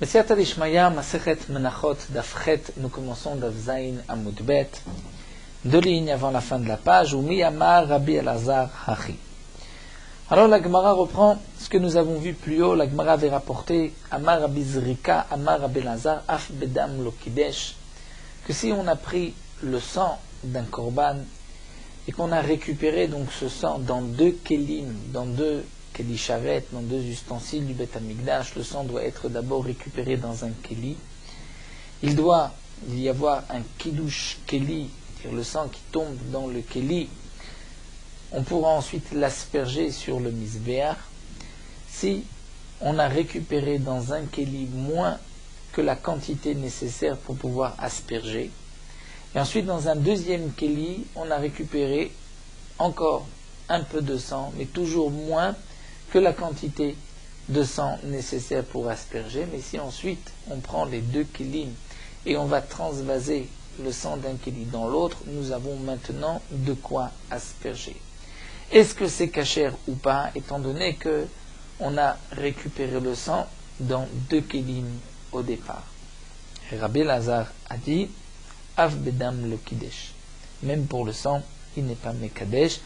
B'siyata d'Ishmaya, Masechet Menachot, Dafchet, nous commençons Daf Zayin Amud Bet, 2 lignes avant la fin de la page, où Mi Amar Rabbi Elazar Hachi. Alors la Gemara reprend ce que nous avons vu plus haut. La Gemara avait rapporté Amar Rabbi Zrika, Amar Rabbi Elazar, Af Bedam Lokidesh, que si on a pris le sang d'un korban et qu'on a récupéré donc ce sang dans 2 kelim, dans 2 keli sharet, dans 2 ustensiles du Bet Hamikdash, le sang doit être d'abord récupéré dans un keli. Il doit y avoir un kiddush keli, c'est-à-dire le sang qui tombe dans le keli. On pourra ensuite l'asperger sur le misbéach. Si on a récupéré dans un keli moins que la quantité nécessaire pour pouvoir asperger, et ensuite dans un deuxième keli, on a récupéré encore un peu de sang, mais toujours moins que la quantité de sang nécessaire pour asperger. Mais si ensuite on prend les 2 kelim et on va transvaser le sang d'un keli dans l'autre, nous avons maintenant de quoi asperger. Est-ce que c'est kasher ou pas, étant donné que on a récupéré le sang dans 2 kelim au départ? Rabbi Elazar a dit Av bedam le kidesh. Même pour le sang, il n'est pas mekadesh.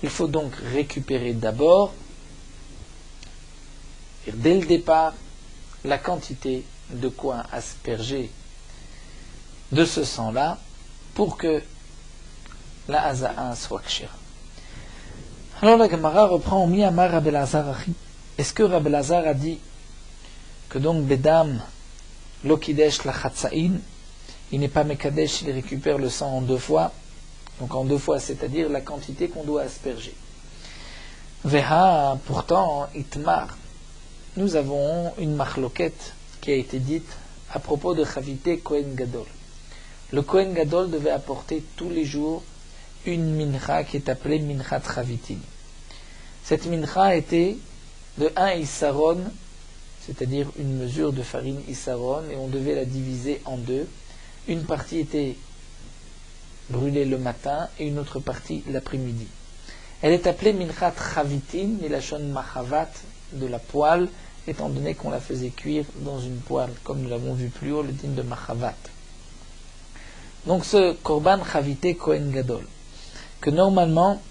Il faut donc récupérer d'abord, dès le départ, la quantité de quoi asperger de ce sang-là pour que la haza'a soit kshira. Alors la Gemara reprend Mi Amar Rabbi Elazar Achi. Est-ce que Rabbi Elazar a dit que donc bedam lo kidesh la chatza'in, il n'est pas mekadesh, il récupère le sang en 2 fois, donc en 2 fois, c'est-à-dire la quantité qu'on doit asperger. Veha, pourtant, itmar, nous avons une marloquette qui a été dite à propos de Chavité Kohen Gadol. Le Kohen Gadol devait apporter tous les jours une mincha qui est appelée minchat Chavitin. Cette mincha était de 1 issaron, c'est-à-dire une mesure de farine issaron, et on devait la diviser en 2. Une partie était brûlée le matin et une autre partie l'après-midi. Elle est appelée minchat Chavitin, milachon machavat, de la poêle, étant donné qu'on la faisait cuire dans une poêle, comme nous l'avons vu plus haut, le din de machavat. Donc ce korban chavité Kohen Gadol, que normalement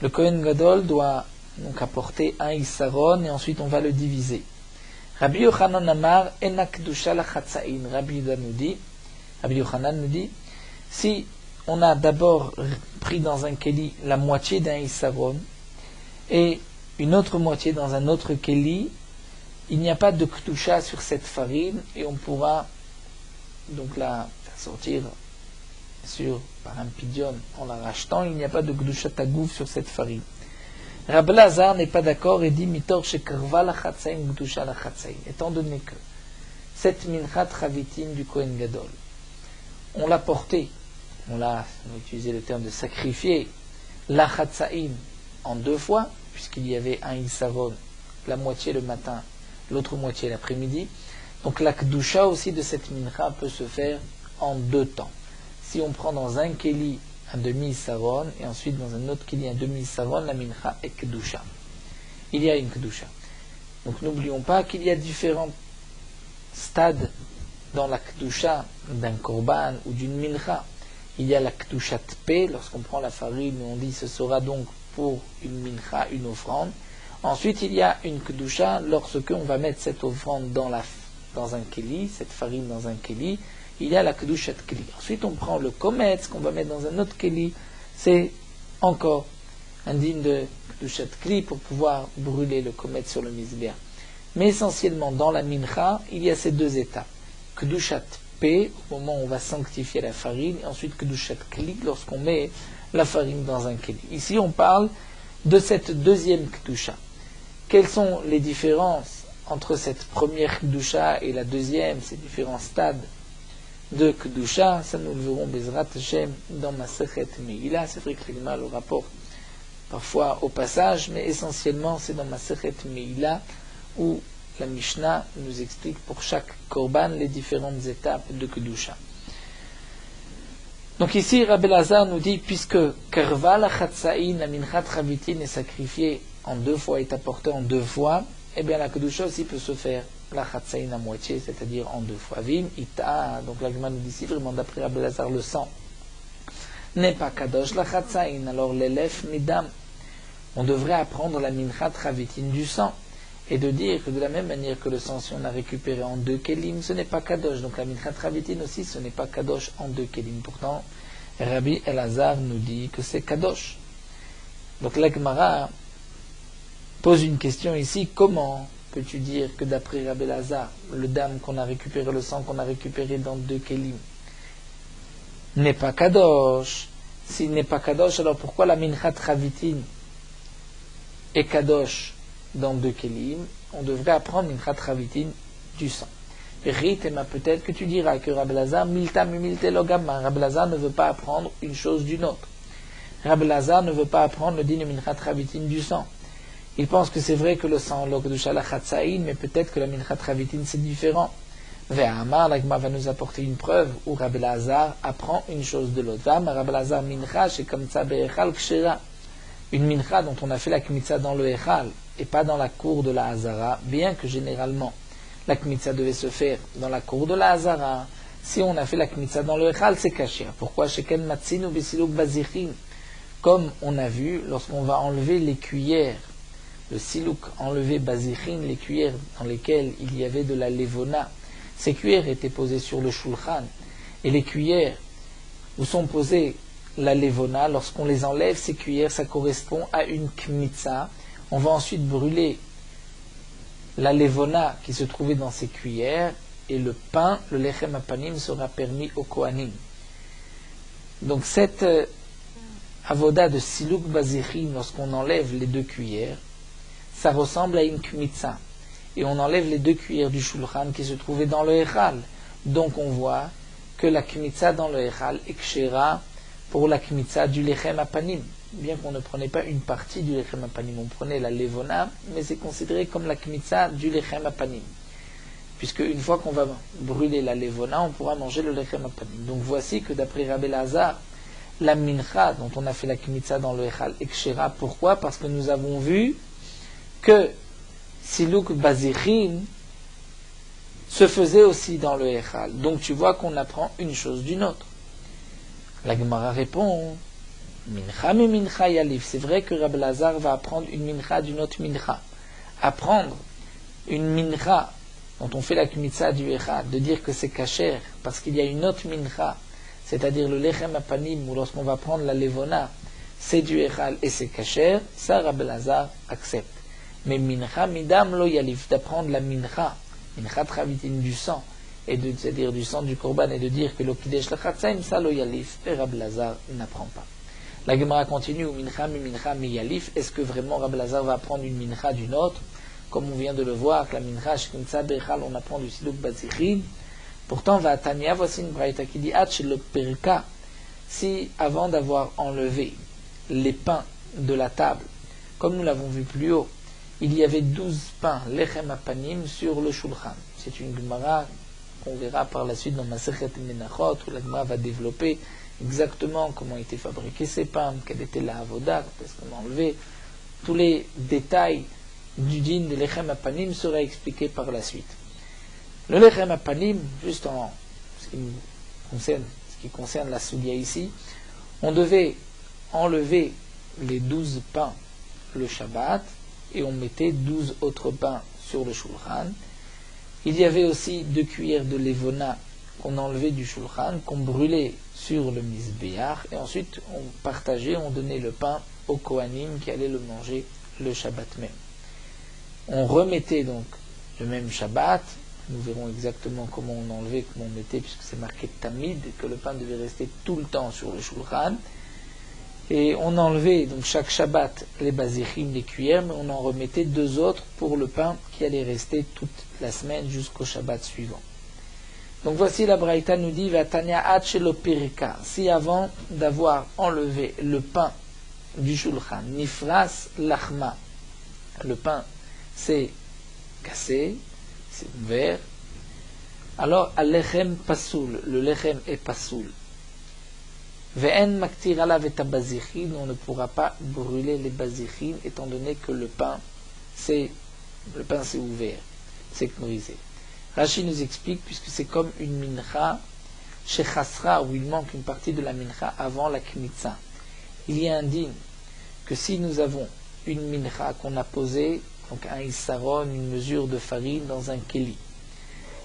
le Kohen Gadol doit donc apporter 1 issaron et ensuite on va le diviser. Rabbi Yochanan Amar enak dusha la chatza'in. Rabbi Yochanan nous dit, si on a d'abord pris dans un keli la moitié d'un issaron et une autre moitié dans un autre keli, il n'y a pas de ktusha sur cette farine et on pourra donc la faire sortir par un pidion en la rachetant. Il n'y a pas de ktusha tagouf sur cette farine. Rabbi Elazar n'est pas d'accord et dit mitor shekarva la chatzaim ktusha la chatzaim, étant donné que cette minchat chavitin du Kohen Gadol, on l'a portée, on a utilisé le terme de sacrifier la chatzaim en 2 fois, puisqu'il y avait 1 issaron, la moitié le matin, l'autre moitié l'après-midi. Donc la kedusha aussi de cette mincha peut se faire en 2 temps. Si on prend dans un keli un demi-issaron et ensuite dans un autre keli un demi-issaron, la mincha est kedusha. Il y a une kedusha. Donc n'oublions pas qu'il y a différents stades dans la kedusha d'un korban ou d'une mincha. Il y a la kedusha tpe, lorsqu'on prend la farine, on dit ce sera donc pour une mincha, une offrande. Ensuite, il y a une kedusha lorsque on va mettre cette offrande dans un keli, cette farine dans un keli, il y a la kedusha de keli. Ensuite, on prend le kometz qu'on va mettre dans un autre keli, c'est encore un digne de kedusha de keli pour pouvoir brûler le kometz sur le misbéach. Mais essentiellement, dans la mincha, il y a ces 2 étapes. Kedusha P, au moment où on va sanctifier la farine, et ensuite kedusha de keli lorsqu'on met la farine dans un keli. Ici, on parle de cette deuxième kedusha. Quelles sont les différences entre cette première kedusha et la deuxième, ces différents stades de kedusha? Ça, nous le verrons Bezrat Hashem dans Masechet Meila. C'est vrai que l'Igma le rapporte parfois au passage, mais essentiellement c'est dans Masechet Meila où la Mishnah nous explique pour chaque korban les différentes étapes de kedusha. Donc ici, Rabbi Elazar nous dit, puisque karva la chatza'in, la minchat chavitin est sacrifiée en 2 fois, est apportée en 2 fois, eh bien la kedusha aussi peut se faire la chatsaïn à moitié, c'est-à-dire en 2 fois. Vim, ita, donc la Gemara nous dit ici, vraiment d'après Rabbi Elazar, le sang n'est pas kadosh la chatsaïn, alors l'élève midam. On devrait apprendre la mincha travitin du sang, et de dire que de la même manière que le sang, si on a récupéré en 2 kelim, ce n'est pas kadosh. Donc la mincha travitin aussi, ce n'est pas kadosh en 2 kelim. Pourtant, Rabbi Elazar nous dit que c'est kadosh. Donc la Gemara pose une question ici, comment peux-tu dire que d'après Rabbi Elazar, le dam qu'on a récupéré, le sang qu'on a récupéré dans 2 kelim, n'est pas kadosh? S'il n'est pas kadosh, alors pourquoi la mincha travitin est kadosh dans 2 kelim? On devrait apprendre mincha travitin du sang. Ritema, peut-être que tu diras que Rabbi Elazar, miltam milte logama, Rabbi Elazar ne veut pas apprendre une chose d'une autre. Rabbi Elazar ne veut pas apprendre le din de mincha travitin du sang. Il pense que c'est vrai que le sang, l'okdusha la chatsaïn, mais peut-être que la mincha travitin c'est différent. Ve'amar, l'agma va nous apporter une preuve où Rabbi Elazar apprend une chose de l'autre. Ve'amar, Rabbi Elazar mincha, c'est comme ça be'echal kshera. Une mincha dont on a fait la kmitza dans le echal et pas dans la cour de la hazara, bien que généralement la kmitza devait se faire dans la cour de la hazara. Si on a fait la kmitza dans le echal, c'est caché. Pourquoi? Sheken matzinu besiluk bazichin. Comme on a vu, lorsqu'on va enlever les cuillères, le silouk, enlever bazichin, les cuillères dans lesquelles il y avait de la levona, ces cuillères étaient posées sur le shulchan, et les cuillères où sont posées la levona, lorsqu'on les enlève, ces cuillères, ça correspond à une kmitza. On va ensuite brûler la levona qui se trouvait dans ces cuillères, et le pain, le lechem apanim, sera permis au kohanim. Donc cette avoda de silouk bazichin, lorsqu'on enlève les 2 cuillères, ça ressemble à une kmitza. Et on enlève les 2 cuillères du shulchan qui se trouvaient dans le echal. Donc on voit que la kmitza dans le echal est kshera pour la kmitza du lechem apanim. Bien qu'on ne prenait pas une partie du lechem apanim, on prenait la levona, mais c'est considéré comme la kmitza du lechem apanim. Puisque une fois qu'on va brûler la levona, on pourra manger le lechem apanim. Donc voici que d'après Rabbi Elazar, la mincha dont on a fait la kmitza dans le echal est kshera. Pourquoi? Parce que nous avons vu que Silouk Bazichin se faisait aussi dans le echal. Donc tu vois qu'on apprend une chose d'une autre. La Gemara répond, mincha mi mincha yalif. C'est vrai que Rabbi Elazar va apprendre une mincha d'une autre mincha. Apprendre une mincha dont on fait la kmitza du echal, de dire que c'est kasher, parce qu'il y a une autre mincha, c'est-à-dire le lechem apanim, ou lorsqu'on va prendre la levona, c'est du echal et c'est kasher, ça Rabbi Elazar accepte. Mais mincha midam lo yalif, d'apprendre la mincha travitin du sang, c'est-à-dire du sang du korban, et de dire que l'okidesh la chatsaim, ça lo yalif, et Rabbi Elazar n'apprend pas. La Gemara continue, mincha mi yalif, est-ce que vraiment Rabbi Elazar va apprendre une mincha d'une autre? Comme on vient de le voir, que la mincha shkimtza bechal, on apprend du silouk bazichin. Pourtant, va Tania, voici une braïta qui dit Hach le perka, si avant d'avoir enlevé les pains de la table, comme nous l'avons vu plus haut, il y avait 12 pains, lechem apanim, sur le shulchan. C'est une Gemara qu'on verra par la suite dans Masechet Menachot, où la Gemara va développer exactement comment étaient fabriqués ces pains, quelle était la avoda, est-ce qu'on a enlevé. Tous les détails du din de lechem apanim seraient expliqués par la suite. Le lechem apanim, juste en ce qui concerne la soudia ici, on devait enlever les 12 pains le Shabbat, et on mettait 12 autres pains sur le shulchan. Il y avait aussi 2 cuillères de levona qu'on enlevait du shulchan, qu'on brûlait sur le misbéach, et ensuite on partageait, on donnait le pain au kohanim qui allait le manger le Shabbat même. On remettait donc le même Shabbat, nous verrons exactement comment on enlevait, comment on mettait, puisque c'est marqué tamid, que le pain devait rester tout le temps sur le shulchan. Et on enlevait donc chaque Shabbat les bazichim, les cuillères, mais on en remettait 2 autres pour le pain qui allait rester toute la semaine jusqu'au Shabbat suivant. Donc voici la Braïta nous dit Vatania Hachelo Perika. Si avant d'avoir enlevé le pain du Shulchan, Nifras Lachma, le pain s'est cassé, c'est ouvert, alors Alechem Pasoul, le Lechem est Pasoul. Ve'en maktir alav et bazichin, on ne pourra pas brûler les bazichin étant donné que le pain s'est ouvert, c'est knorisé. Rashi nous explique, puisque c'est comme une mincha chez Chasra, où il manque une partie de la mincha avant la kmitza. Il y a un din que si nous avons une mincha qu'on a posée, donc un issaron, une mesure de farine dans un keli,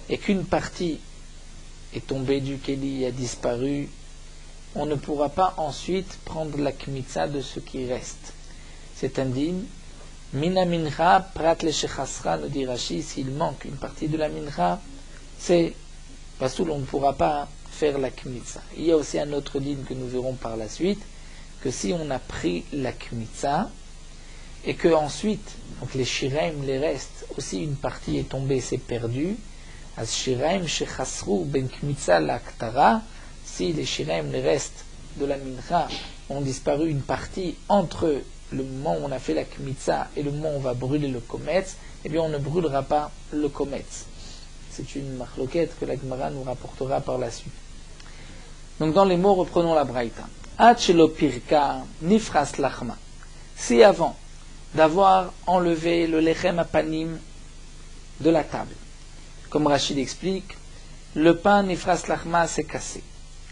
et qu'une partie est tombée du keli et a disparu, on ne pourra pas ensuite prendre la kmitza de ce qui reste. C'est un din. Mina mincha, prat le shechasra, nous dit Rashi, s'il manque une partie de la mincha, c'est pasoul, on ne pourra pas faire la kmitza. Il y a aussi un autre din que nous verrons par la suite, que si on a pris la kmitza, et que ensuite, donc les shiraim, les restes, aussi une partie est tombée, c'est perdu, as shiraim shechasru ben kmitza la ktara, si les shiraim, les restes de la mincha, ont disparu une partie entre le moment où on a fait la kmitza et le moment où on va brûler le kometz, eh bien on ne brûlera pas le kometz. C'est une marloquette que la Gemara nous rapportera par la suite. Donc dans les mots, reprenons la braïta. Ad shelo pirka nifras lachma. Si avant d'avoir enlevé le lechem apanim de la table, comme Rachid explique, le pain nifras lachma s'est cassé.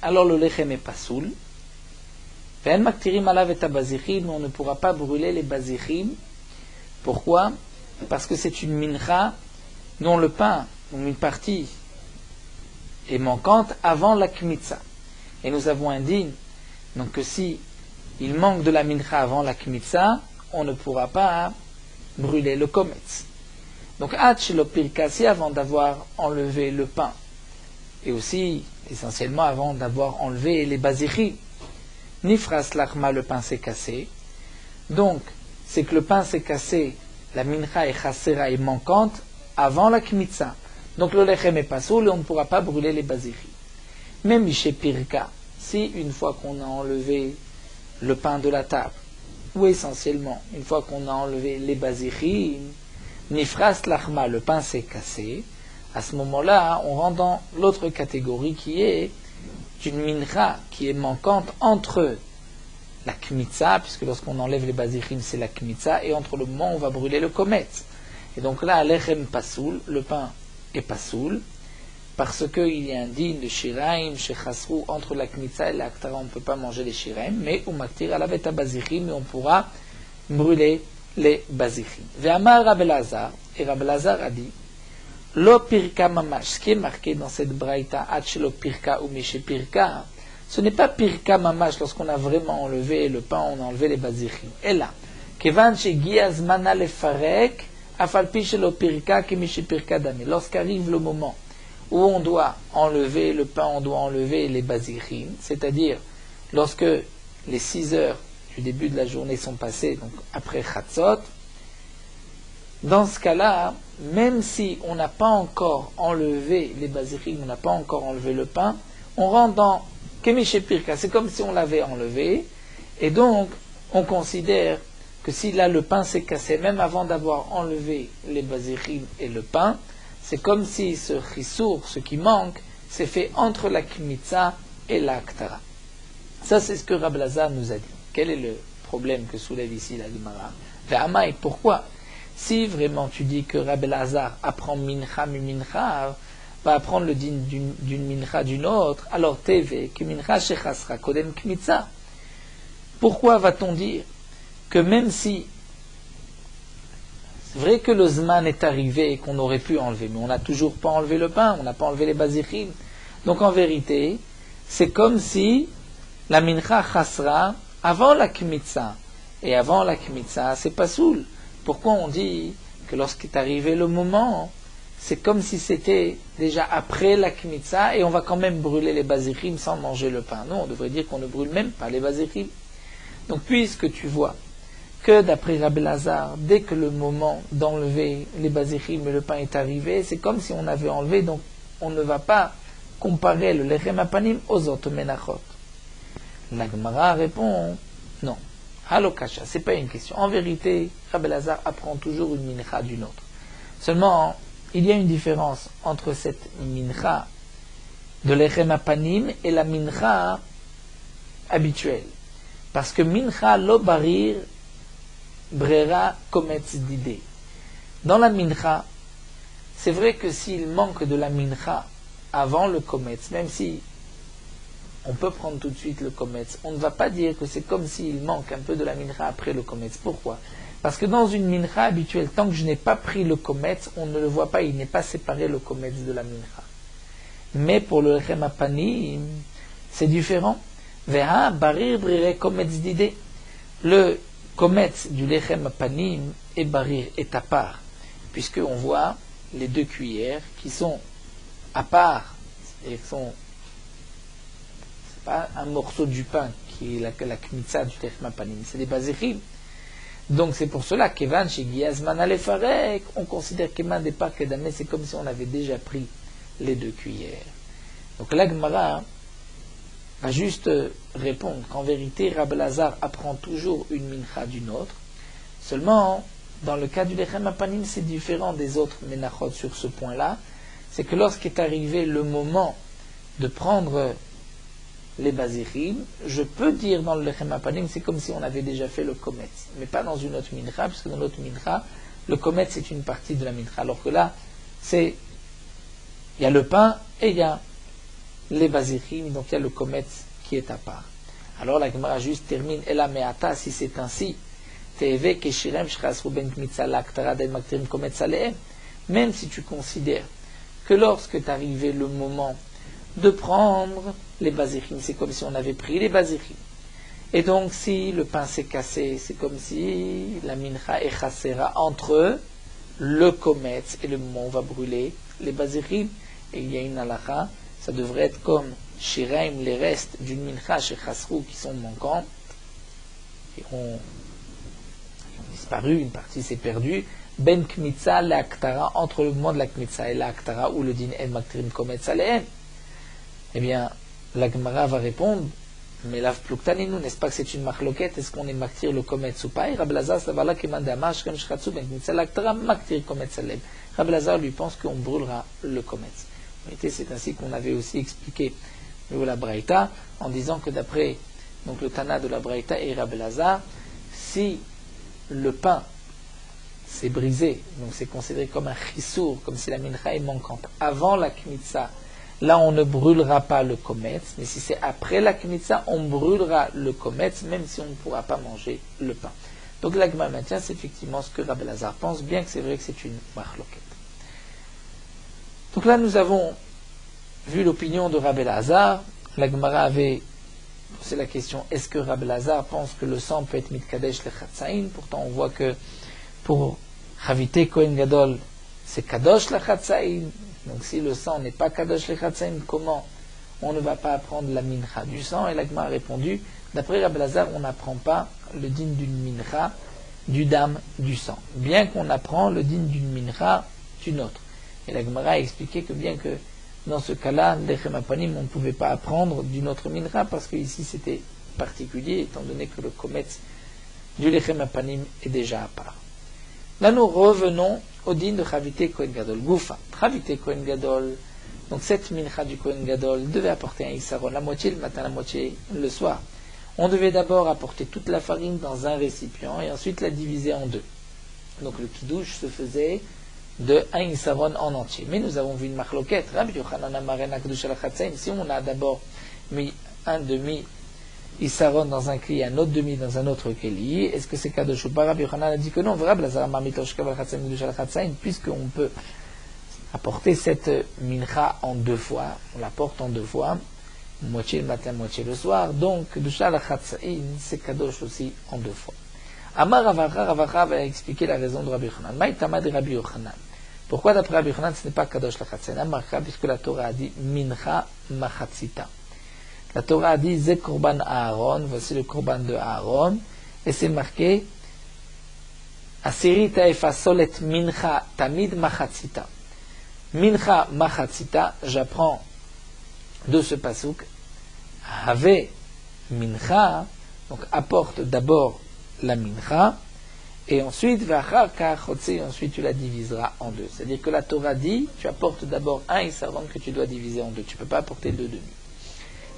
Alors le lechem est pasoul. Mais on ne pourra pas brûler les bazichim. Pourquoi? Parce que c'est une mincha dont le pain, dont une partie est manquante avant la kmitza. Et nous avons un din, donc que si il manque de la mincha avant la kmitza, on ne pourra pas brûler le kometz. Donc si avant d'avoir enlevé le pain, et aussi essentiellement avant d'avoir enlevé les bazichim, Nifras lachma, le pain s'est cassé. Donc, c'est que le pain s'est cassé, la mincha et chassera est manquante avant la kmitza. Donc le lechem est pasoul et on ne pourra pas brûler les bazichim. Même chez pirka, si une fois qu'on a enlevé le pain de la table, ou essentiellement une fois qu'on a enlevé les bazichim, nifras lachma, le pain s'est cassé, à ce moment-là, on rentre dans l'autre catégorie qui est une mincha qui est manquante entre la kmitza, puisque lorsqu'on enlève les bazichim, c'est la kmitza, et entre le moment où on va brûler le kometz. Et donc là, lechem pasoul, le pain est pasoul, parce qu'il y a un din de shiraim, shechasrou, entre la kmitza et la ktara, on ne peut pas manger les shiraim, mais ou maktir alavet bazichim, et on pourra brûler les bazichim. Ve'amar Rabbi Elazar, et Rabbi Elazar a dit, Lo pirka mamash, ce qui est marqué dans cette braïta, lo pirka ou mishe pirka, ce n'est pas pirka mamash lorsqu'on a vraiment enlevé le pain, on a enlevé les bazichim. Et là, kevan shegiaz mana lefarek, afalpi shelo pirka ki mishe pirka dame. Lorsqu'arrive le moment où on doit enlever le pain, on doit enlever les bazichim, c'est-à-dire lorsque les 6 heures du début de la journée sont passées, donc après Chatzot, dans ce cas-là, même si on n'a pas encore enlevé les bazichim, on n'a pas encore enlevé le pain, on rentre dans Kemishe Pirka, c'est comme si on l'avait enlevé, et donc on considère que si là le pain s'est cassé, même avant d'avoir enlevé les bazichim et le pain, c'est comme si ce chissour, ce qui manque, s'est fait entre la kmitza et la ktara. Ça c'est ce que Rabbi Elazar nous a dit. Quel est le problème que soulève ici la Gemara? Ve'amai, pourquoi? Si vraiment tu dis que Rabbi Elazar apprend mincha mi mincha, va apprendre le din d'une mincha d'une autre, alors teve, que mincha shechasra kodem kmitza. Pourquoi va-t-on dire que même si c'est vrai que le zman est arrivé et qu'on aurait pu enlever, mais on n'a toujours pas enlevé le pain, on n'a pas enlevé les bazichim. Donc en vérité, c'est comme si la mincha chasra avant la kmitza. Et avant la kmitza, c'est pas soul. Pourquoi on dit que lorsqu'est arrivé le moment, c'est comme si c'était déjà après la kmitza et on va quand même brûler les bazichim sans manger le pain? Non, on devrait dire qu'on ne brûle même pas les bazichim. Donc puisque tu vois que d'après Rabbi Elazar, dès que le moment d'enlever les bazichim et le pain est arrivé, c'est comme si on avait enlevé, donc on ne va pas comparer le lechem apanim aux autres menachot. La Gemara répond non. Halokasha, c'est pas une question. En vérité, Rabbi Elazar apprend toujours une mincha d'une autre. Seulement, il y a une différence entre cette mincha de lechem apanim et la mincha habituelle. Parce que mincha lo barir brera kometz d'idée. Dans la mincha, c'est vrai que s'il manque de la mincha avant le kometz, même si on peut prendre tout de suite le kometz, on ne va pas dire que c'est comme s'il manque un peu de la mincha après le kometz. Pourquoi? Parce que dans une mincha habituelle, tant que je n'ai pas pris le kometz, on ne le voit pas, il n'est pas séparé le kometz de la mincha. Mais pour le lechem apanim, c'est différent. Veha barir brire kometz d'idée. Le kometz du lechem apanim et barir est à part, puisqu'on voit les 2 cuillères qui sont à part, et sont, c'est pas un morceau du pain qui est la kmitza du lechem apanim, c'est des bazirim. Donc c'est pour cela qu'Evan chez Giazman Alefarek, on considère qu'Eman départ Kedamé, c'est comme si on avait déjà pris les 2 cuillères. Donc la Gemara va juste répondre qu'en vérité, Rabbi Lazar apprend toujours une mincha d'une autre. Seulement, dans le cas du lechem apanim, c'est différent des autres menachot sur ce point-là. C'est que lorsqu'est arrivé le moment de prendre les bazirim, je peux dire dans le lechem apanim, c'est comme si on avait déjà fait le kometz, mais pas dans une autre mincha, parce que dans l'autre mincha, le kometz c'est une partie de la mincha, alors que là, il y a le pain et il y a les bazirim, donc il y a le kometz qui est à part. Alors la Gemara juste termine, Ela me'ata, si c'est ainsi, te'eve keshirem shchasru ben kmitza l'aktara den maktirim kometz alehem, même si tu considères que lorsque est arrivé le moment de prendre les bazirim, c'est comme si on avait pris les bazirim. Et donc si le pain s'est cassé, c'est comme si la mincha est chassera entre le kometz et le moment où on va brûler les bazirim. Et il y a une halakha, ça devrait être comme shiraim, les restes d'une mincha chez chasrou qui sont manquants, qui ont disparu, une partie s'est perdue, ben kmitza la aktara, entre le moment de la kmitza et la aktara, où le din en maktirim kometz alehem. Eh bien, la Gemara va répondre, mais la pluktaninu, n'est-ce pas que c'est une machloket, est-ce qu'on est maktir le kometz ou pas? Et Rabbi Lazar, ça va là, ben kmitza la aktara, maktir kometz alehem. Rabbi Lazar lui pense qu'on brûlera le kometz. En réalité, c'est ainsi qu'on avait aussi expliqué la Braïta, en disant que d'après donc, le Tana de la Braïta et Rabbi Lazar, si le pain s'est brisé, donc c'est considéré comme un chissour, comme si la mincha est manquante, avant la kmitza, là on ne brûlera pas le kometz, mais si c'est après la kmitza, on brûlera le kometz, même si on ne pourra pas manger le pain. Donc la Gemara maintient, c'est effectivement ce que Rabbi Lazar pense, bien que c'est vrai que c'est une machloket. Donc là, nous avons vu l'opinion de Rabbi Lazar. La Gemara avait posé la question, est-ce que Rabbi Lazar pense que le sang peut être mitkadesh le chatzaïn? Pourtant, on voit que pour Chavite Kohen Gadol, c'est kadosh le chatzaïn. Donc si le sang n'est pas kadosh le chatzaïn, comment on ne va pas apprendre la mincha du sang? Et la Gemara a répondu, d'après Rabbi Lazar, on n'apprend pas le din d'une mincha, du dam, du sang. Bien qu'on apprend le din d'une mincha d'une autre. Et la Gemara a expliqué que bien que dans ce cas-là, l'Echem Apanim, on ne pouvait pas apprendre d'une autre mincha, parce que ici c'était particulier, étant donné que le kometz du Lechem Apanim est déjà à part. Là, nous revenons au din de Chavite Kohen Gadol. Goufa, Chavite Kohen Gadol, donc cette mincha du Kohen Gadol devait apporter un isaron, la moitié le matin, la moitié le soir. On devait d'abord apporter toute la farine dans un récipient et ensuite la diviser en 2. Donc le kidouche se faisait de un isaron en entier. Mais nous avons vu une machloket. Rabbi Yochanan Amaren Akdush al Chatzaim. Si on a d'abord mis un demi isaron dans un kli et un autre demi dans un autre kli, est-ce que c'est kadosh ou pas? Rabbi Yochanan a dit que non. Rabbi Lazar Mamitosh Kaval Chatzaim Akdush al Chatzaim, puisqu'on peut apporter cette mincha en 2 fois. On l'apporte en 2 fois, moitié le matin, moitié le soir. Donc, Akdush al Chatzaim, c'est kadosh aussi en 2 fois. Amar Ravacha va expliquer la raison de Rabbi Yochanan. Maïtama de Rabbi Yochanan. Pourquoi d'après Rabbi Yochanan ce n'est pas Kadosh la Chatzaïn? Amarcha, puisque la Torah a dit Mincha Machatzita. La Torah a dit Zé Korban Aaron, voici le Korban de Aaron, et c'est marqué Asiri Taefa Solet Mincha Tamid Machatzita. Mincha Machatzita, j'apprends de ce pasuk, Have Mincha, donc apporte d'abord la mincha, et ensuite, ensuite tu la diviseras en 2. C'est-à-dire que la Torah dit, tu apportes d'abord un isaron que tu dois diviser en 2. Tu ne peux pas apporter 2 demi.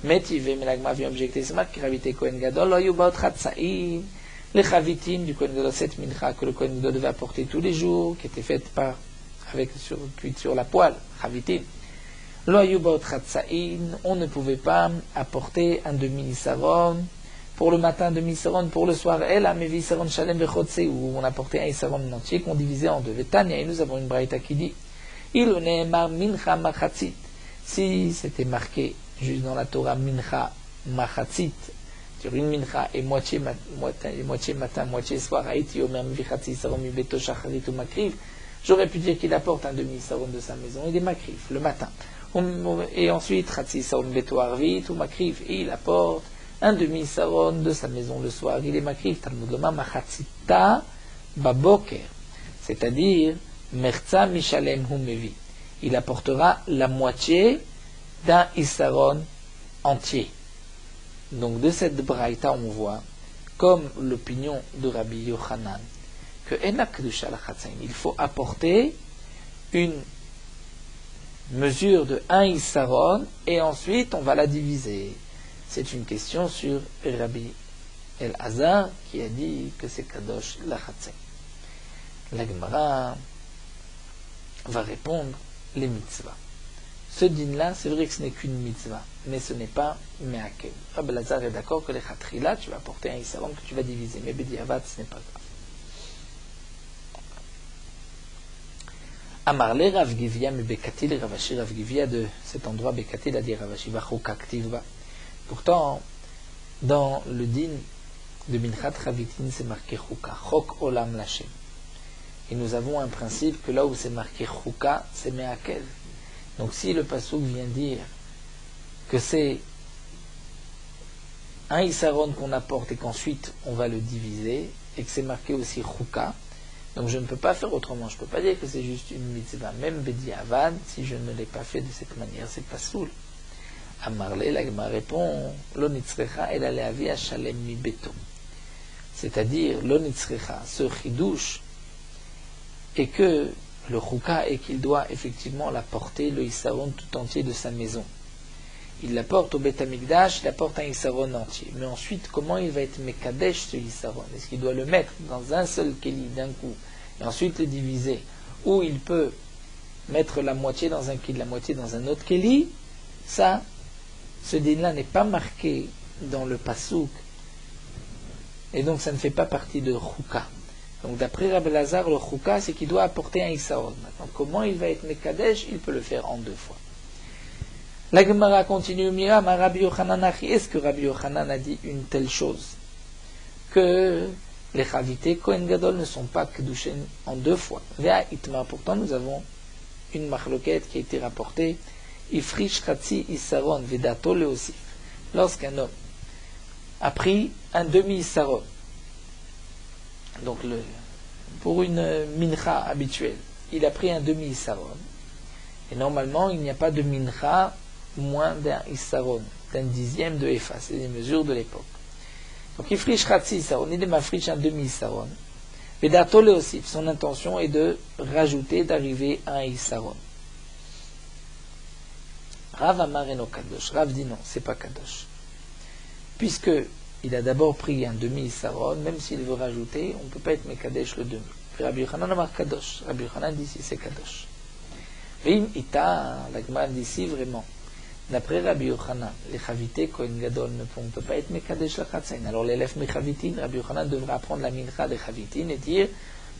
Mais l'agma vient objecter, c'est marqué Chavite Kohen Gadol, les chavitim du Kohen Gadol, cette mincha que le Kohen Gadol devait apporter tous les jours, qui était faite par cuite sur la poêle, chavitin. Lo hayu baot chatzaïn, on ne pouvait pas apporter un demi-isaron pour le matin, un demi-isaron pour le soir. Elle a mevi isaron shalem vechotse, où on apportait un isaron entier qu'on divisait en deux. Vetania, et nous avons une braïta qui dit, il ne'emar mincha machatzit. Si c'était marqué juste dans la Torah mincha machatzit, sur une mincha et moitié matin, moitié soir, haïti omer mevi chatzi isaron mi beto shacharit ou makriv, j'aurais pu dire qu'il apporte un demi-isaron de sa maison et des makriv le matin. Et ensuite, Khatsi Saron Beto Arvit ou Makriv, et il apporte un demi-saron de sa maison le soir. Il est Makriv, Talmud Loma Machatzita Baboker, c'est-à-dire Merza Mishalem Humevi. Il apportera la moitié d'un isaron entier. Donc de cette braïta, on voit, comme l'opinion de Rabbi Yochanan, que Enak Kedusha la Chatzain, il faut apporter une mesure de 1 isaron et ensuite on va la diviser. C'est une question sur Rabbi El-Hazar qui a dit que c'est Kadosh la Chatzain. La Gemara va répondre les mitzvahs. Ce din-là, c'est vrai que ce n'est qu'une mitzvah, mais ce n'est pas me'akev. Rabbi El-Hazar est d'accord que les chatrila, tu vas apporter un isaron que tu vas diviser, mais bediavad, ce n'est pas grave. Amarle Rav Givia, mais Bekatil Ravashi Rav Givia de cet endroit Bekatil a dit Ravashi Vachokak Tivba. Pourtant, dans le din de Minchat Chavitin, c'est marqué Chouka, Chok Olam Lachem. Et nous avons un principe que là où c'est marqué Chouka, c'est Me'akev. Donc si le Pasuk vient dire que c'est un isaron qu'on apporte et qu'ensuite on va le diviser, et que c'est marqué aussi Chouka, donc je ne peux pas faire autrement, je ne peux pas dire que c'est juste une mitzvah, même bediavad, si je ne l'ai pas fait de cette manière, c'est pas soul. Amarle, la Gemara répond, lo nitzrecha el aleavi shalem mi beto. C'est-à-dire, lo nitzrecha, ce chidouche, et que le chouka, et qu'il doit effectivement l'apporter, le isaron tout entier de sa maison. Il l'apporte au Beth Amikdash, il apporte un isaron entier. Mais ensuite, comment il va être mekadesh ce isaron? Est-ce qu'il doit le mettre dans un seul keli d'un coup et ensuite le diviser? Ou il peut mettre la moitié dans un keli, la moitié dans un autre keli? Ça, ce din-là n'est pas marqué dans le pasouk. Et donc ça ne fait pas partie de chouka. Donc d'après Rabbi Lazar, le chouka, c'est qu'il doit apporter un isaron. Maintenant, comment il va être mekadesh? Il peut le faire en deux fois. La Gemara continue, Mira, ma Rabbi Yochanan Achi, est-ce que Rabbi Yochanan a dit une telle chose? Que les chavités Kohen Gadol ne sont pas kedushin en deux fois. Vea itma, pourtant nous avons une marloquette qui a été rapportée, Ifrish Khatsi Isaron Vedato Leosif. Lorsqu'un homme a pris un demi-isaron, donc pour une mincha habituelle, il a pris un demi-isaron, et normalement il n'y a pas de mincha moins d'un isaron, d'un dixième de Efa, c'est les mesures de l'époque. Donc il friche Khatsi isaron, il mafriche un demi-isaron. Vedato Leosif, son intention est de rajouter, d'arriver à un isaron. Rav Amar eno Kadosh, Rav dit non, c'est pas Kadosh. Puisque il a d'abord pris un demi-isaron, même s'il veut rajouter, on ne peut pas être Mekadesh le demi. Rabbi Yochanan Amar Kadosh, Rabbi Yochanan dit si c'est Kadosh. Vim ita, la Gemara dit si vraiment. D'après Rabbi Yochanan, les chavités Kohen Gadol ne peut pas être Mekadesh la Chatzain. Alors l'élève Mechavitin, Rabbi Yochanan devra apprendre la mincha des chavitin et dire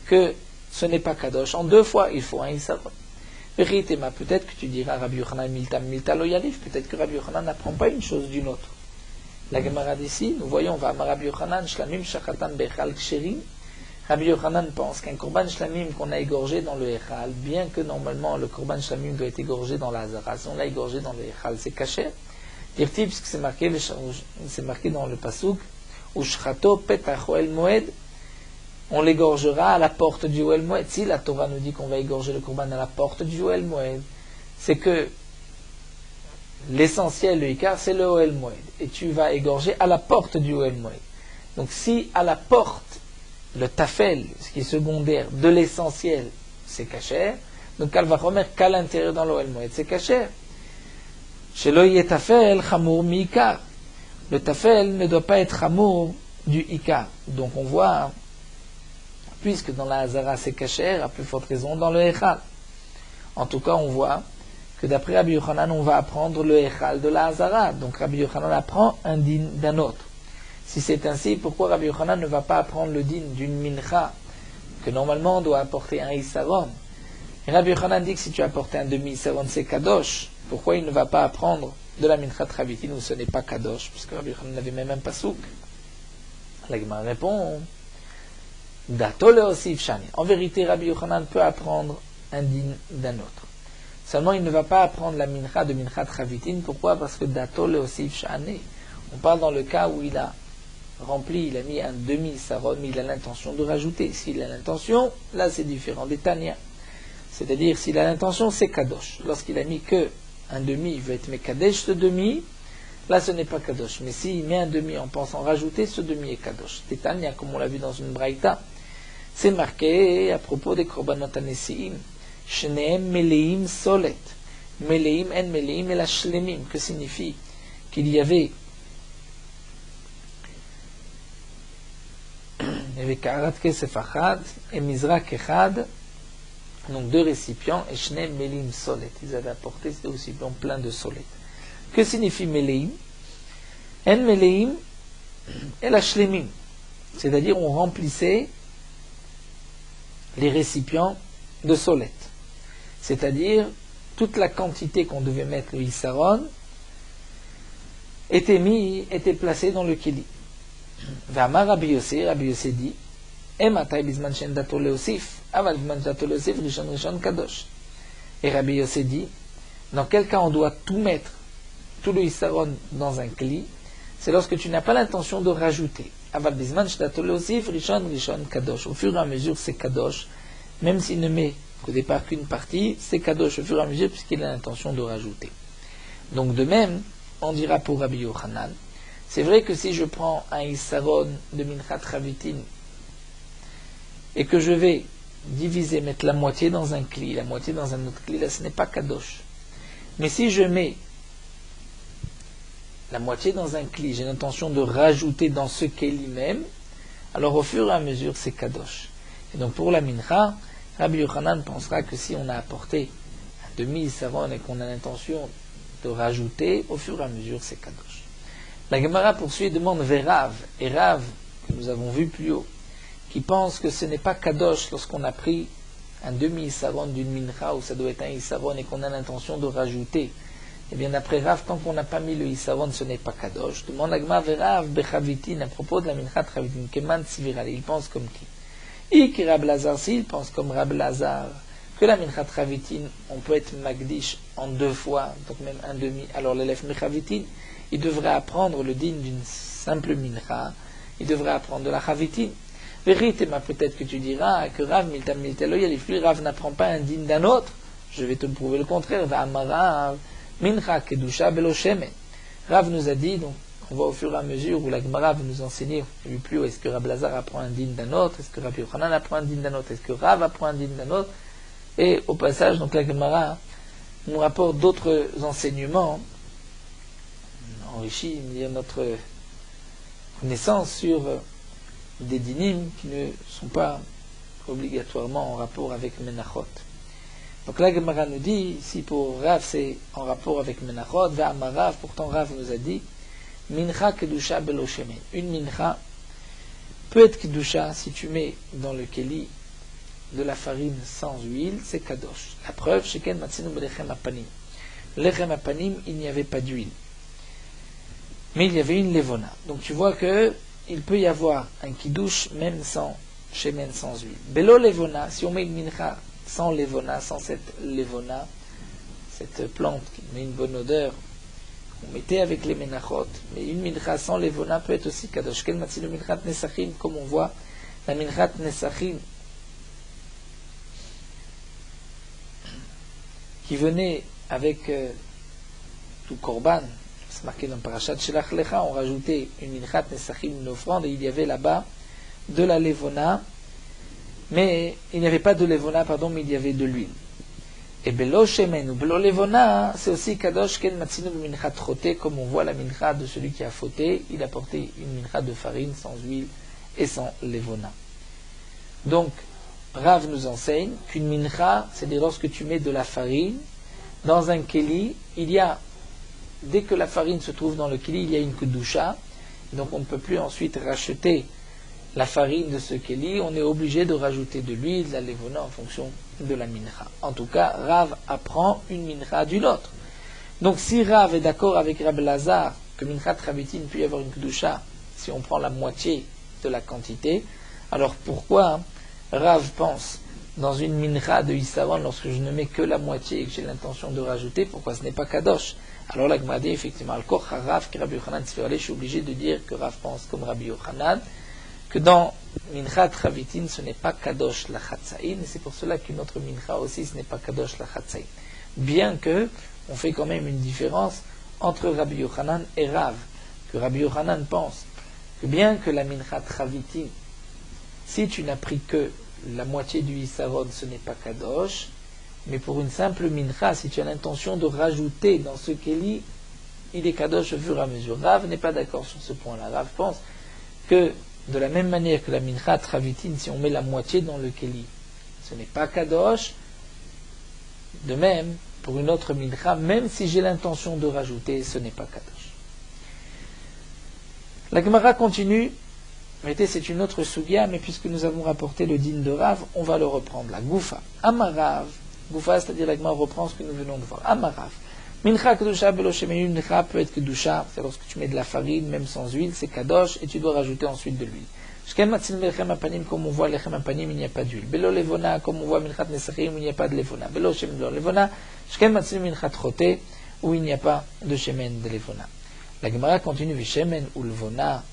que ce n'est pas Kadosh. En deux fois, il faut un isaron. Peut-être que tu diras Rabbi Yochanan milta lo yalif, peut-être que Rabbi Yochanan n'apprend pas une chose d'une autre. La Gemara d'ici, nous voyons, va Rabbi Yochanan shlamim shachatan bechal ksherim. Rabbi Yochanan pense qu'un korban shlamim qu'on a égorgé dans le echal, bien que normalement le korban shlamim doit être égorgé dans la hazara, si on l'a égorgé dans le echal, c'est caché. Dire-t-il, puisque c'est marqué dans le pasuk, ushchato petach oel moed, on l'égorgera à la porte du Oel Moed. Si la Torah nous dit qu'on va égorger le korban à la porte du Oel Moed, c'est que l'essentiel, le Ikar, c'est le Oel Moed. Et tu vas égorger à la porte du Oel Moed. Donc si à la porte, le tafel, ce qui est secondaire, de l'essentiel, c'est caché, donc elle va remettre qu'à l'intérieur dans l'Oel Moed, c'est caché. Chez l'Oye tafel, chamour mi Ikar. Le tafel ne doit pas être chamour du Ikar. Donc on voit, puisque dans la Hazara c'est caché, à plus forte raison dans le Echal. En tout cas, on voit que d'après Rabbi Yochanan, on va apprendre le Echal de la Hazara. Donc Rabbi Yochanan apprend un din d'un autre. Si c'est ainsi, pourquoi Rabbi Yochanan ne va pas apprendre le din d'une mincha, que normalement on doit apporter un Issaron? Et Rabbi Yochanan dit que si tu apportes un demi-Issaron, c'est Kadosh. Pourquoi il ne va pas apprendre de la mincha Travitin où ce n'est pas Kadosh? Puisque Rabbi Yochanan n'avait même un pasouk. La Gemara répond, Dato leosif shani. En vérité, Rabbi Yochanan peut apprendre un din d'un autre. Seulement, il ne va pas apprendre la mincha de mincha Travitin. Pourquoi? Parce que Dato leosif shani. On parle dans le cas où il a rempli, il a mis un demi-saron, mais il a l'intention de rajouter. S'il a l'intention, là c'est différent des Tanya. C'est-à-dire, s'il a l'intention, c'est Kadosh. Lorsqu'il a mis que un demi, il veut être Mekadesh ce demi, là ce n'est pas Kadosh. Mais s'il met un demi en pensant rajouter, ce demi est Kadosh. Des Tanya, comme on l'a vu dans une Braïta, c'est marqué à propos des Korbanot Anesiim, Shneem Meleim Solet. Meleim en Meleim et la Shlemim, que signifie qu'il y avait Karat Kesef Achad et Mizrak Echad, donc deux récipients, et Shne Melim Solet. Ils avaient apporté ces récipients pleins de solet. Que signifie Meleim? En Meleim et la Shlemim. C'est-à-dire, on remplissait les récipients de solet. C'est-à-dire, toute la quantité qu'on devait mettre le Issaron était placée dans le Kili. V'amar Rabbi Yossé dit, Ematay bizman shen dato leosif, aval bizman dato leosif, rishon kadosh. Et Rabbi Yossé dit, dans quel cas on doit tout mettre, tout le Issaron dans un kli, c'est lorsque tu n'as pas l'intention de rajouter. Aval bizman shen dato leosif, rishon kadosh. Au fur et à mesure, c'est kadosh, même s'il ne met au départ qu'une partie, c'est kadosh au fur et à mesure, puisqu'il a l'intention de rajouter. Donc de même, on dira pour Rabbi Yochanan, c'est vrai que si je prends un Issaron de Minchat Travitin et que je vais diviser, mettre la moitié dans un kli, la moitié dans un autre kli, là ce n'est pas Kadosh. Mais si je mets la moitié dans un kli, j'ai l'intention de rajouter dans ce kli même, alors au fur et à mesure c'est Kadosh. Et donc pour la Mincha, Rabbi Yochanan pensera que si on a apporté un demi-Issaron et qu'on a l'intention de rajouter, au fur et à mesure c'est Kadosh. La Gemara poursuit et demande vers Rav, et Rav, que nous avons vu plus haut, qui pense que ce n'est pas Kadosh lorsqu'on a pris un demi-Issaron d'une mincha, où ça doit être un Issaron et qu'on a l'intention de rajouter. Et bien d'après Rav, tant qu'on n'a pas mis le Issaron, ce n'est pas Kadosh. Demande la Gemara vers Rav, Bechavitin, à propos de la mincha Travitin, Keman Tziviral, il pense comme qui? Et Rab Lazar, s'il pense comme Rab Lazar, que la mincha Travitin, on peut être Magdish en deux fois, donc même un demi, alors l'élève Mechavitin, il devrait apprendre le din d'une simple mincha, il devrait apprendre de la chavitin. Vérité, peut-être que tu diras que Rav Miltam Milteloy, Rav n'apprend pas un din d'un autre. Je vais te prouver le contraire. Rav mincha kedusha belo shemen. Rav nous a dit, donc on va au fur et à mesure où la Gemara va nous enseigner, vu plus haut, est-ce que Rab Lazar apprend un din d'un autre, est-ce que Rabbi Yochanan apprend un din d'un autre, est-ce que Rav apprend un din d'un autre. Et au passage, donc la Gemara nous rapporte d'autres enseignements enrichit notre connaissance sur des dinim qui ne sont pas obligatoirement en rapport avec Menachot. Donc là, Gemara nous dit, si pour Rav c'est en rapport avec Menachot, Rav, pourtant Rav nous a dit, Mincha Kedusha Belo Shemen. Une Mincha peut être Kedusha si tu mets dans le Keli de la farine sans huile, c'est Kadosh. La preuve, Sheken Matzinu Belechem Apanim. Lechem Apanim, il n'y avait pas d'huile. Mais il y avait une levona. Donc tu vois que il peut y avoir un kiddush même sans shemen, sans huile. Belo levona, si on met une mincha sans levona, sans cette levona, cette plante qui met une bonne odeur, on mettait avec les menachot, mais une mincha sans levona peut être aussi kadosh. Ken matzil minchat nesachim, comme on voit, la minchat nesachim qui venait avec tout korban. C'est marqué dans Parashat Shelach Lecha, on rajoutait une minchat nesachim, une offrande, et il y avait là-bas de la levona, mais il n'y avait pas de levona, mais il y avait de l'huile. Et belo shemen ou belo levona, c'est aussi kadosh ken matzinu minchat choté, comme on voit la mincha de celui qui a fauté, il a porté une mincha de farine sans huile et sans levona. Donc, Rav nous enseigne qu'une mincha, c'est-à-dire lorsque tu mets de la farine dans un keli, dès que la farine se trouve dans le keli, il y a une kedusha, donc on ne peut plus ensuite racheter la farine de ce keli, on est obligé de rajouter de l'huile, de la levona en fonction de la mincha. En tout cas, Rav apprend une mincha d'une autre. Donc si Rav est d'accord avec Rabbi Lazar que mincha travitin peut y avoir une kedusha si on prend la moitié de la quantité, alors pourquoi Rav pense dans une mincha de Issaron lorsque je ne mets que la moitié et que j'ai l'intention de rajouter, pourquoi ce n'est pas kadosh? Alors la Gemara dit effectivement, al-Koch Rav que Rabbi Yochanan Tzfirale, je suis obligé de dire que Rav pense comme Rabbi Yochanan, que dans mincha travitin ce n'est pas kadosh la chatzaïn, et c'est pour cela qu'une autre mincha aussi ce n'est pas kadosh la chatzaïn. Bien que on fait quand même une différence entre Rabbi Yochanan et Rav, que Rabbi Yochanan pense que bien que la mincha travitin, si tu n'as pris que la moitié du Issaron, ce n'est pas kadosh, mais pour une simple mincha, si tu as l'intention de rajouter dans ce keli, il est kadosh au fur et à mesure. Rav n'est pas d'accord sur ce point-là. Rav pense que de la même manière que la mincha travitin, si on met la moitié dans le keli, ce n'est pas kadosh. De même, pour une autre mincha, même si j'ai l'intention de rajouter, ce n'est pas kadosh. La Gemara continue. C'est une autre sugya, mais puisque nous avons rapporté le din de Rav, on va le reprendre. La Goufa. Amarav. Goufa, c'est-à-dire la Gemara reprend ce que nous venons de voir. Amarav. Mincha kedusha belo shemen, une mincha peut être kedusha, c'est lorsque tu mets de la farine, même sans huile, c'est kadosh, et tu dois rajouter ensuite de l'huile. Shken matzin lechem apanim, comme on voit lechem apanim, il n'y a pas d'huile. Belo levona, comme on voit minchat nesachim, il n'y a pas de levona. Belo shemen de levona. Shken matzin minchat chote, où il n'y a pas de shemen de levona. La Gemara continue, vishemen ou levona.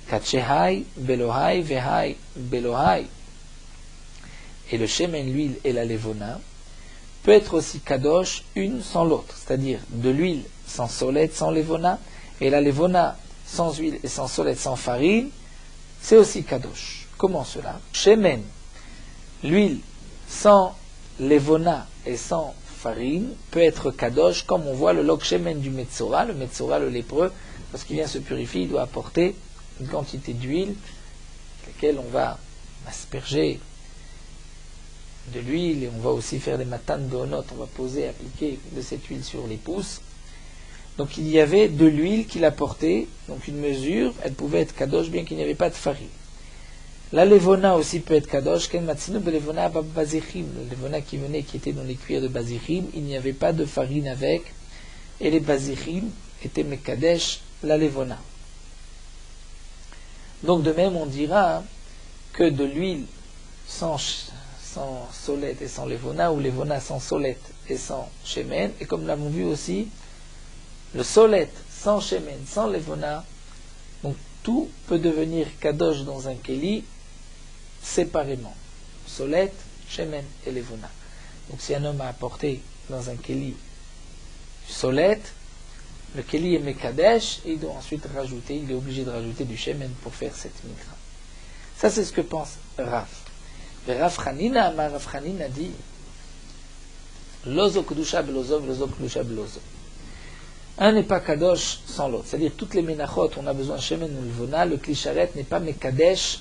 Katchehai, belohai, vehai, belohai. Et le shemen, l'huile et la levona peut être aussi kadosh une sans l'autre, c'est-à-dire de l'huile sans solette, sans levona, et la levona sans huile et sans solette, sans farine, c'est aussi kadosh. Comment cela? Shemen, l'huile sans levona et sans farine peut être kadosh, comme on voit le log shemen du Metzora, le lépreux, parce qu'il vient se purifier, il doit apporter une quantité d'huile, laquelle on va asperger de l'huile, et on va aussi faire des matanes de honot, on va poser, appliquer de cette huile sur les pouces. Donc il y avait de l'huile qu'il apportait, donc une mesure, elle pouvait être kadosh bien qu'il n'y avait pas de farine. La levona aussi peut être kadosh, ken matzinu belevona bazichim, la levona qui venait, qui était dans les cuirs de bazichim, il n'y avait pas de farine avec, et les bazichim étaient mekadesh, la levona. Donc de même on dira que de l'huile sans solette et sans levona, ou levona sans solette et sans shemen, et comme nous l'avons vu aussi, le solette sans shemen, sans levona, donc tout peut devenir kadosh dans un keli séparément. Solette, shemen et levona. Donc si un homme a apporté dans un keli solette, le keli est mekadesh, et il doit ensuite rajouter, il est obligé de rajouter du shemen pour faire cette mikra. Ça c'est ce que pense Rav. Rav Chanina dit Lozo kedusha belozo, lozo kedusha belozo. Un n'est pas kadosh sans l'autre. C'est-à-dire toutes les menachot, on a besoin de shemen ou levona, le klisharet n'est pas mekadesh,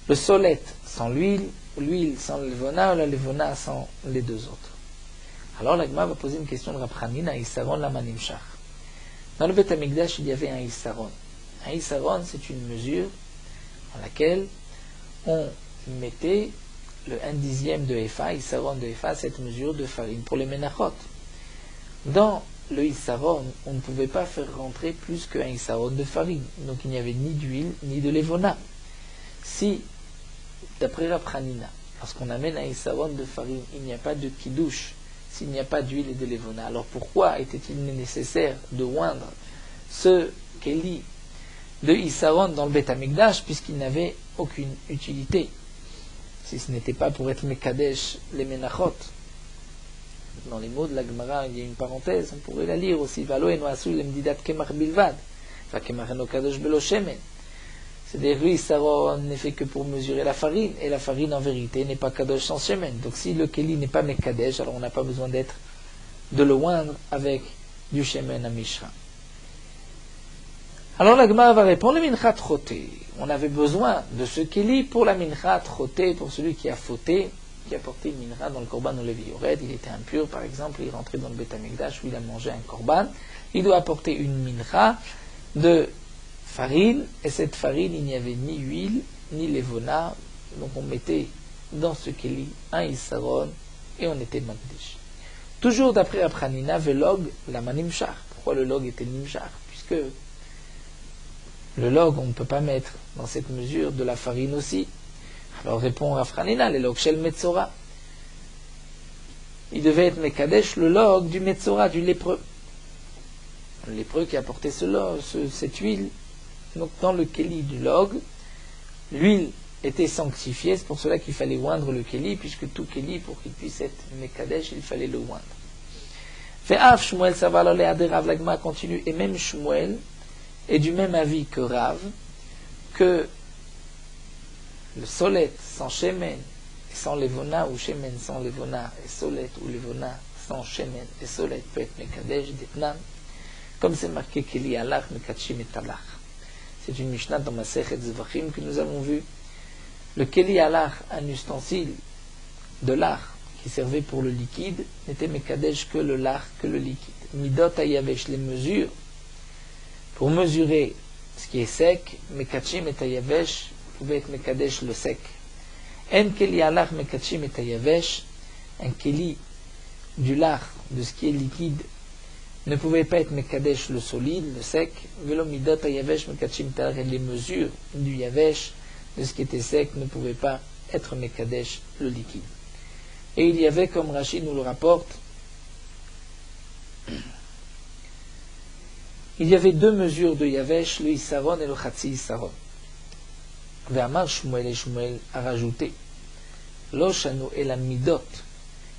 le solet sans l'huile sans le levona, ou la levona sans les deux autres. Alors la Gemara va poser une question de Rav Chanina, Issaron lama nimshach. Dans le Beth Amikdash, il y avait un Issaron. Un Issaron, c'est une mesure dans laquelle on mettait le 1/10 de Efa, Issaron de Efa, cette mesure de farine pour les menachot. Dans le Issaron, on ne pouvait pas faire rentrer plus qu'un Issaron de farine. Donc il n'y avait ni d'huile, ni de levona. Si, d'après Rav Chanina, lorsqu'on amène un Issaron de farine, il n'y a pas de kiddush, s'il n'y a pas d'huile et de levona, alors pourquoi était-il nécessaire de oindre ce keli de Issaron dans le Beth Amikdash, puisqu'il n'avait aucune utilité, si ce n'était pas pour être mekadesh les menachot? Dans les mots de la Gemara, il y a une parenthèse, on pourrait la lire aussi. C'est-à-dire que Issaron n'est fait que pour mesurer la farine, et la farine en vérité n'est pas kadosh sans shemen. Donc si le keli n'est pas mekadesh, alors on n'a pas besoin de le oindre avec du shemen à mishra. Alors la Gemara va répondre, on avait besoin de ce keli pour la mincha trottée, pour celui qui a fauté, qui a porté une mincha dans le korban ou le viored. Il était impur, par exemple, il rentrait dans le Beth Amikdash où il a mangé un korban. Il doit apporter une mincha de farine, et cette farine, il n'y avait ni huile, ni levona, donc on mettait dans ce keli un isaron, et on était makdish. Toujours d'après Abchanina, velog lama nimshar. Pourquoi le log était nimshar? Puisque le log, on ne peut pas mettre dans cette mesure de la farine aussi. Alors répond Abchanina, le log shel metzora. Il devait être mekadesh, le log du metzora, du lépreux. Le lépreux qui apportait cette huile, donc dans le keli du log, l'huile était sanctifiée, c'est pour cela qu'il fallait oindre le keli, puisque tout keli, pour qu'il puisse être mekadesh, il fallait le oindre. Ve'af Shmuel Savar le Rav, la Gemara continue, et même Shmuel est du même avis que Rav, que le solet sans shemen et sans levona, ou shemen sans levona et solet, ou levona sans shemen et solet peut être mekadesh d'etnan, comme c'est marqué keli alach mekatshim et alach. C'est une Mishnah dans Masechet Zvachim que nous avons vu. Le keli alach, un ustensile de l'ach qui servait pour le liquide, n'était mekadesh que le lach, que le liquide. Midot ayavesh, les mesures, pour mesurer ce qui est sec, mekatshim et ayavesh, pouvait être mekadesh le sec. En keli alach mekatshim et ayavesh, un keli du lach, de ce qui est liquide, ne pouvait pas être mekadesh le solide, le sec. Velo midot ayavesh mekatshim et ayavesh, les mesures du yavesh, de ce qui était sec, ne pouvaient pas être mekadesh le liquide. Et il y avait, comme Rashi nous le rapporte, il y avait deux mesures de yavesh, le isaron et le chatzi isaron. Ve'amar Shmuel, et Shmuel a rajouté, lo shanu el midot,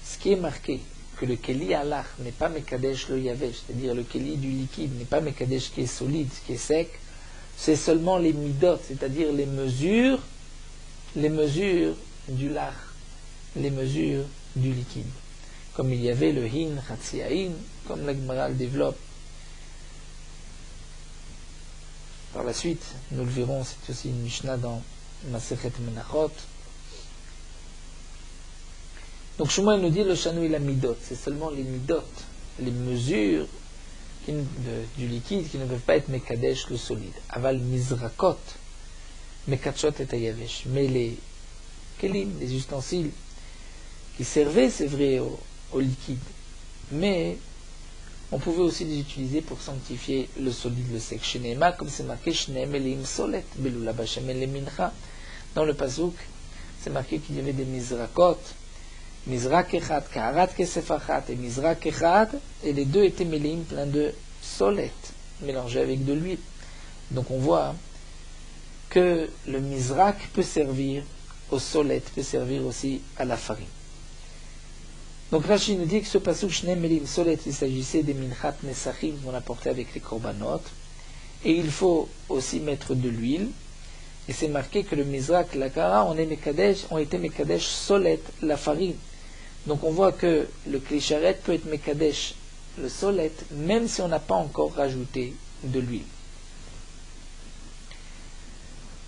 ce qui est marqué, que le keli alach n'est pas mekadesh le yavesh, c'est-à-dire le keli du liquide n'est pas mekadesh qui est solide, qui est sec, c'est seulement les midot, c'est-à-dire les mesures du lach, les mesures du liquide. Comme il y avait le hin, chatzi hain, comme la Gemara le développe. Par la suite, nous le verrons, c'est aussi une Mishnah dans Masechet Menachot. Donc Shmuel nous dit le shanu il a midot, c'est seulement les midot, les mesures du liquide qui ne peuvent pas être mekadesh le solide. Aval mizrakot, mekachot et ayavesh. Mais les kelim, les ustensiles qui servaient, c'est vrai, au liquide, mais on pouvait aussi les utiliser pour sanctifier le solide, le sec. Shenema, comme c'est marqué, shneem elim solet, belula bashem ele mincha. Dans le pasouk, c'est marqué qu'il y avait des mizrakot, mizrak echad, kaharat kesef achat, et mizrak echad, et les deux étaient mélim plein de solet, mélangés avec de l'huile. Donc on voit que le mizrak peut servir au solet, peut servir aussi à la farine. Donc Rashi nous dit que ce passage Shneem Melim Solet, il s'agissait des minchat nesachim qu'on apportait avec les korbanot, et il faut aussi mettre de l'huile, et c'est marqué que le mizrak, la kara, ont été mekadesh solet, la farine. Donc on voit que le klisharet peut être mekadesh le solet, même si on n'a pas encore rajouté de l'huile.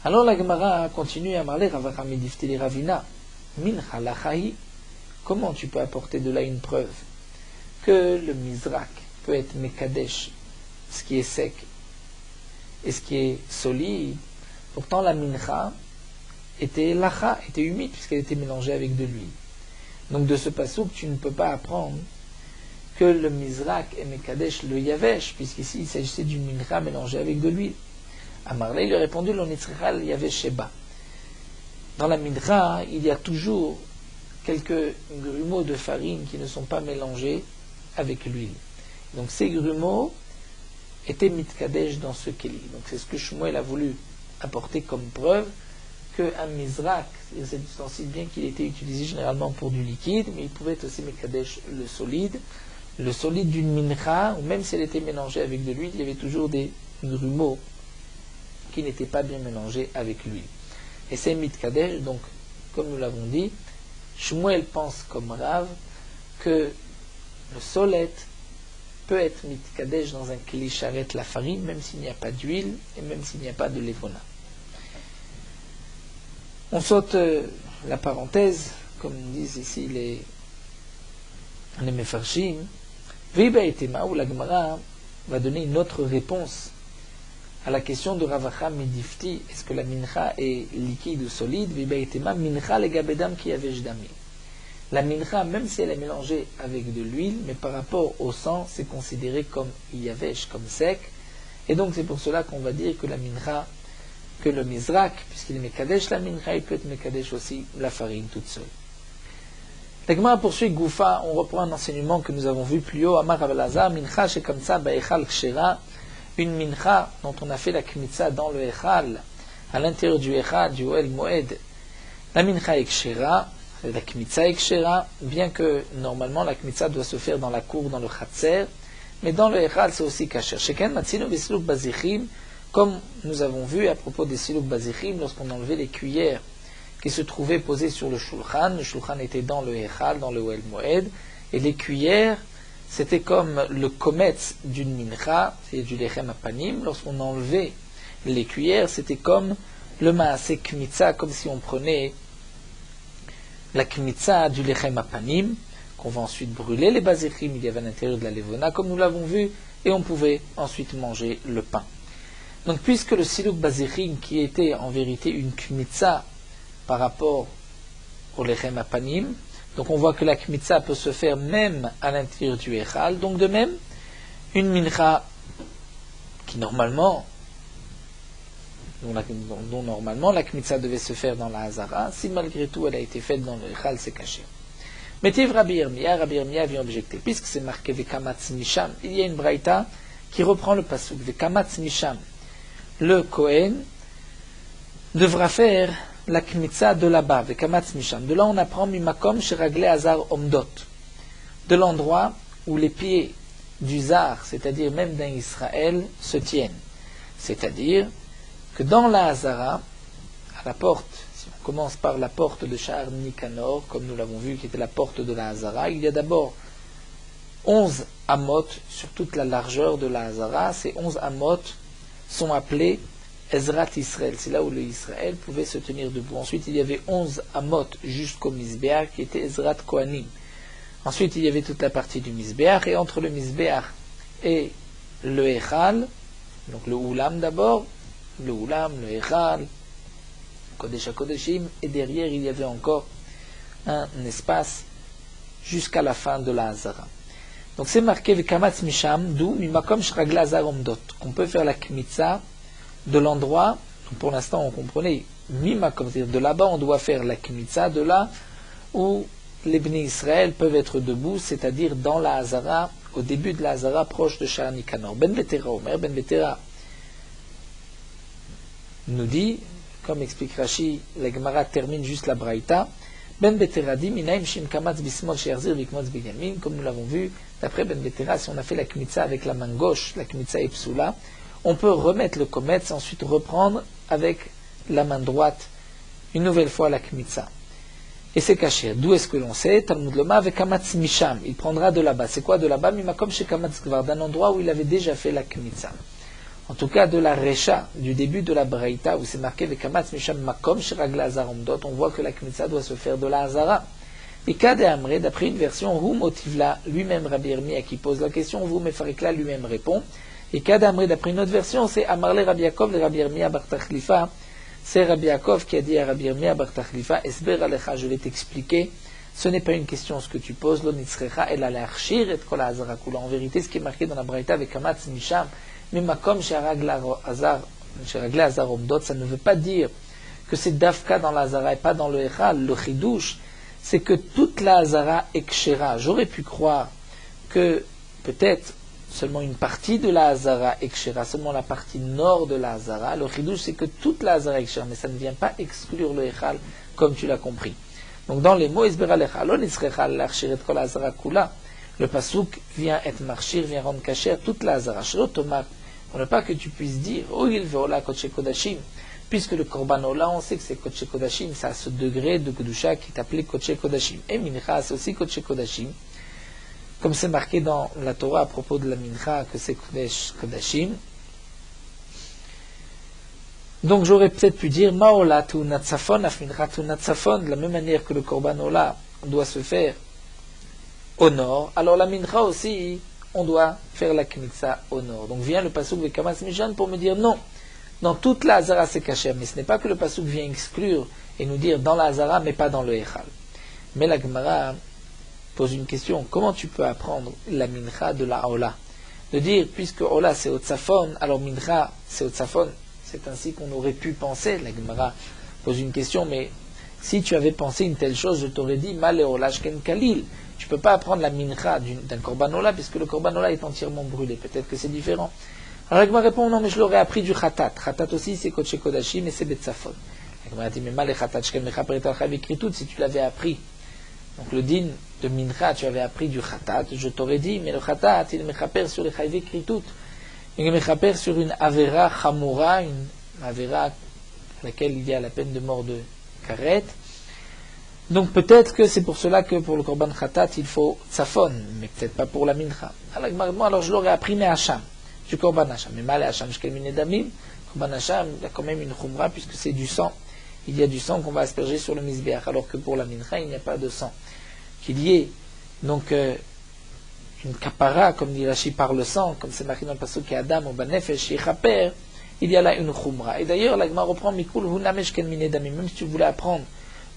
Alors la Gemara continue à parler Ravachami diftili ravina min halachahi. Comment tu peux apporter de là une preuve que le mizrak peut être mekadesh, ce qui est sec et ce qui est solide? Pourtant la mincha était lacha, était humide puisqu'elle était mélangée avec de l'huile. Donc de ce passouk, tu ne peux pas apprendre que le mizrak est mekadesh le yavesh, puisqu'ici il s'agissait d'une mincha mélangée avec de l'huile. Amarle, il lui a répondu, l'onitzrichal yavesh sheba. Dans la mincha, il y a toujours quelques grumeaux de farine qui ne sont pas mélangés avec l'huile. Donc ces grumeaux étaient mitkadesh dans ce keli. Donc c'est ce que Shmuel a voulu apporter comme preuve qu'un mizrak, c'est cet ustensile, bien qu'il était utilisé généralement pour du liquide, mais il pouvait être aussi mikadesh le solide d'une mincha, ou même si elle était mélangée avec de l'huile, il y avait toujours des grumeaux qui n'étaient pas bien mélangés avec l'huile. Et c'est mitkadesh, donc comme nous l'avons dit, Shmuel pense comme Rav que le solet peut être mitkadesh dans un keli sharet la farine, même s'il n'y a pas d'huile et même s'il n'y a pas de levona. On saute la parenthèse, comme disent ici les Mefarshim. Viba et Tema, où la Gemara va donner une autre réponse à la question de Ravacha Midifti, est-ce que la mincha est liquide ou solide? Viba et Tema, mincha le gabedam qui avait jdami. La mincha, même si elle est mélangée avec de l'huile, mais par rapport au sang, c'est considéré comme yavesh, comme sec. Et donc c'est pour cela qu'on va dire que la mincha, que le mizrak, puisqu'il est mekadesh la mincha, il peut être mekadesh aussi la farine toute seule. La Gemara poursuit Goufa, on reprend un enseignement que nous avons vu plus haut, Amar Rav Elazar, mincha shekamsa ba'echal kshera, une mincha dont on a fait la kmitza dans le echal, à l'intérieur du echal, du Ohel Moed. La mincha est kshera, la kmitza est kshera, bien que normalement la kmitza doit se faire dans la cour, dans le chatser, mais dans le echal c'est aussi kasher. Sheken matzino v'siluk bazichim, comme nous avons vu à propos des siluk bazichim, lorsqu'on enlevait les cuillères qui se trouvaient posées sur le shulchan était dans le echal, dans le Ohel Moed, et les cuillères, c'était comme le kometz d'une mincha, c'est du lechem apanim. Lorsqu'on enlevait les cuillères, c'était comme le maaseh kmitza, comme si on prenait la kmitza du lechem apanim, qu'on va ensuite brûler les bazichim, il y avait à l'intérieur de la levona, comme nous l'avons vu, et on pouvait ensuite manger le pain. Donc puisque le siluk bazichim, qui était en vérité une kmitza par rapport au lechem apanim, donc on voit que la kmitza peut se faire même à l'intérieur du echal. Donc de même, une mincha qui normalement, dont normalement la kmitza devait se faire dans la hazara, si malgré tout elle a été faite dans le echal, c'est caché. Mais Tiv Rabbi Yirmiyah vient objecter, puisque c'est marqué Vekamatz Misham, il y a une braïta qui reprend le pasuk, Vekamatz Misham. Le Kohen devra faire la kmitza de là-bas, Vekamatz Misham. De là on apprend Mimakom Sheragle Hazar Omdot, de l'endroit où les pieds du Zar, c'est-à-dire même d'un Israël, se tiennent. C'est-à-dire que dans la Hazara, à la porte, si on commence par la porte de Sha'ar Nikanor, comme nous l'avons vu, qui était la porte de la Hazara, il y a d'abord 11 amot sur toute la largeur de la Hazara. Ces 11 amot sont appelés Ezrat Israël, c'est là où le Israël pouvait se tenir debout. Ensuite, il y avait 11 amot jusqu'au Mizbeach, qui était Ezrat Kohanim. Ensuite, il y avait toute la partie du Mizbeach, et entre le Mizbeach et le Echal, donc le Oulam d'abord, le Oulam, le Echal, Kodesh HaKodeshim, et derrière, il y avait encore un espace jusqu'à la fin de la Hazara. Donc c'est marqué Vekamatz Misham, d'où Mimakom Shragla Hazar Omdot, qu'on peut faire la Kmitza de l'endroit, pour l'instant on comprenait, Mimakom, c'est-à-dire de là-bas on doit faire la Kmitza, de là où les Bnei Israël peuvent être debout, c'est-à-dire dans la Hazara, au début de la Hazara, proche de Sha'ar Nikanor. Ben Vetera Omer, Ben Vetera nous dit, comme explique Rashi, la Gemara termine juste la Braïta, Ben Vetera dit, Minaim Shim Kamatz Bismol Sheyarzir Vikmotz Binyamin, comme nous l'avons vu, d'après Ben Vetera, si on a fait la Kmitza avec la main gauche, la Kmitza et Psula, on peut remettre le kometz, ensuite reprendre avec la main droite, une nouvelle fois la Kmitza. Et c'est caché. D'où est-ce que l'on sait? Talmud Loma avec Kamatz Misham. Il prendra de là-bas. C'est quoi de là-bas? Mimakom chez Kamatz Kvar, d'un endroit où il avait déjà fait la Kmitza. En tout cas, de la Recha, du début de la Braïta, où c'est marqué avec Kamatz Misham Makom chez Ragla Hazar Omdot, on voit que la Kmitza doit se faire de la Hazara. Et Kade Amre, d'après une version, Hu Motivla, lui-même Rabbi Yirmiyah qui pose la question, Hu Mefarikla lui-même répond. Et Kade Amre, d'après une autre version, c'est Amarle Rabbi Yaakov, le Rabbi Yirmiyah Bar Tachlifa. C'est Rabbi Yaakov qui a dit à Rabbi Yirmiyah Bar Tachlifa, Esber Alecha, je vais t'expliquer, ce n'est pas une question ce que tu poses, lo nitzrecha el alachir et kol hazara kula. En vérité, ce qui est marqué dans la Braïta avec Kamatz Misham, mimakom sheragla hazar omdot, ça ne veut pas dire que c'est dafka dans la hazara et pas dans le echal. Le chidouche, c'est que toute la hazara est kshera. J'aurais pu croire que peut-être seulement une partie de la Hazara est kshera, seulement la partie nord de la Hazara. Le chidouche, c'est que toute la Hazara est kshera, mais ça ne vient pas exclure le Echal, comme tu l'as compris. Donc dans les mots, Isbera l'Echal, on isrecha l'archiret kol Hazara kula, le pasuk vient être marchir, vient rendre kasher toute la Hazara. Shelo tomar, pour ne pas que tu puisses dire, oh il veola kodesh kodashim, puisque le korban ola, on sait que c'est kodesh kodashim, c'est à ce degré de kedusha qui est appelé kodesh kodashim. Et mincha, c'est aussi kodesh kodashim. Comme c'est marqué dans la Torah à propos de la mincha, que c'est Kodesh Kodashim. Donc j'aurais peut-être pu dire Maola tu natsafon, afmincha tu natsafon, de la même manière que le korban ola doit se faire au nord, alors la mincha aussi, on doit faire la kmitza au nord. Donc vient le pasuk de Kamas Mishan pour me dire non, dans toute la Hazara c'est caché, mais ce n'est pas que le pasuk vient exclure et nous dire dans la Hazara mais pas dans le Echal. Mais la Gemara pose une question, comment tu peux apprendre la mincha de la ola? De dire, puisque ola c'est otsafon, alors mincha c'est otsafon, c'est ainsi qu'on aurait pu penser. La Gemara pose une question, mais si tu avais pensé une telle chose, je t'aurais dit mal et ola shken kalil. Tu ne peux pas apprendre la mincha d'un korban ola, puisque le korban ola est entièrement brûlé. Peut-être que c'est différent. Alors la Gemara répond, non, mais je l'aurais appris du khatat. Khatat aussi, c'est kodesh kodashim, mais c'est betzafon. La Gemara dit, mais mal et khatat shken mechaper et al tout, si tu l'avais appris. Donc le din de mincha, tu avais appris du khatat, je t'aurais dit, mais le khatat, il est mechaper sur les chayvé kritout. Il est mechaper sur une avera chamoura, une avera à laquelle il y a la peine de mort de karet. Donc peut-être que c'est pour cela que pour le korban khatat, il faut tsafon, mais peut-être pas pour la mincha. Alors je l'aurais appris mais hacham, du korban hacham. Mais mal hacham, shkel minedamim, korban hacham, il y a quand même une khumra puisque c'est du sang. Il y a du sang qu'on va asperger sur le misbéach, alors que pour la mincha, il n'y a pas de sang. Qu'il y ait donc une kapara, comme dit Rashi, par le sang, comme c'est marqué dans le pasuk qui Adam ou Banefesh, Yechaper, il y a là une khumra. Et d'ailleurs, la Gemara reprend Mikul Hunamesh Ken Minedamim, même si tu voulais apprendre